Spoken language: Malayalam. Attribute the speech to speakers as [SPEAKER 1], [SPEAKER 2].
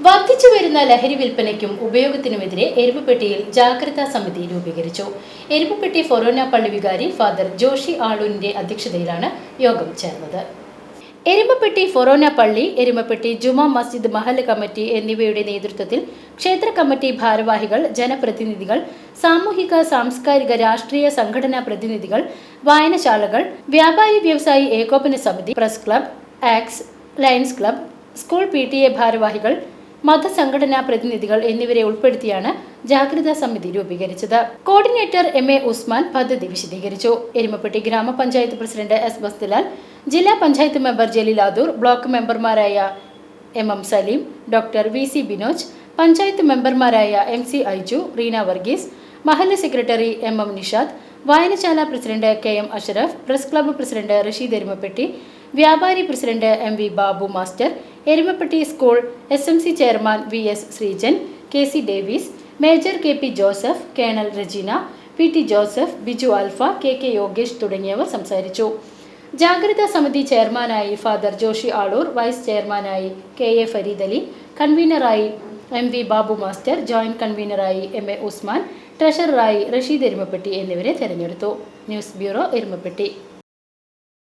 [SPEAKER 1] വർദ്ധിച്ചുവരുന്ന ലഹരി വിൽപ്പനയ്ക്കും ഉപയോഗത്തിനുമെതിരെ എരുമപ്പെട്ടിയിൽ ജാഗ്രതാ സമിതി രൂപീകരിച്ചു. എരുമപ്പെട്ടി ഫൊറോന പള്ളി വികാരി ഫാദർ ജോഷി ആളൂരിന്റെ അധ്യക്ഷതയിലാണ് യോഗം ചേർന്നത്. എരുമപ്പെട്ടി ഫൊറോന പള്ളി, എരുമപ്പെട്ടി ജുമാ മസ്ജിദ് മഹല്ല് കമ്മിറ്റി എന്നിവയുടെ നേതൃത്വത്തിൽ ക്ഷേത്ര കമ്മിറ്റി ഭാരവാഹികൾ, ജനപ്രതിനിധികൾ, സാമൂഹിക സാംസ്കാരിക രാഷ്ട്രീയ സംഘടനാ പ്രതിനിധികൾ, വായനശാലകൾ, വ്യാപാരി വ്യവസായി ഏകോപന സമിതി, പ്രസ് ക്ലബ്, ആക്സ്, ലയൺസ് ക്ലബ്, സ്കൂൾ PTA ഭാരവാഹികൾ, മതസംഘടനാ പ്രതിനിധികൾ എന്നിവരെ ഉൾപ്പെടുത്തിയാണ് ജാഗ്രതാ സമിതി രൂപീകരിച്ചത്. കോർഡിനേറ്റർ MA ഉസ്മാൻ പദ്ധതി വിശദീകരിച്ചു. എരുമപ്പെട്ടി ഗ്രാമപഞ്ചായത്ത് പ്രസിഡന്റ് S ബസ്തിലാൽ, ജില്ലാ പഞ്ചായത്ത് മെമ്പർ ജലീൽ ആദൂർ, ബ്ലോക്ക് മെമ്പർമാരായ MM Saleem, doctor VC Binoj, panchayat മെമ്പർമാരായ MC ഐജു, റീന വർഗീസ്, മഹല്ല് സെക്രട്ടറി MM നിഷാദ്, വായനശാല president KM Ashraf, press club president Rasheed Erumapetty, വ്യാപാരി president MV Babu master, Erumapetty school SMC chairman VS Sreejan, KC Davis, major KP Joseph, colonel Rajeena, PT Joseph, Biju Alpha, KK Yogesh തുടങ്ങിയവർ സംസാരിച്ചു. ജാഗ്രതാ സമിതി ചെയർമാനായി ഫാദർ ജോഷി ആളൂർ, വൈസ് ചെയർമാനായി KA ഫരീദ് അലി, കൺവീനറായി MV ബാബു മാസ്റ്റർ, ജോയിന്റ് കൺവീനറായി MA ഉസ്മാൻ, ട്രഷററായി റഷീദ് എരുമപ്പെട്ടി എന്നിവരെ തെരഞ്ഞെടുത്തു. News bureau, Erumapetty.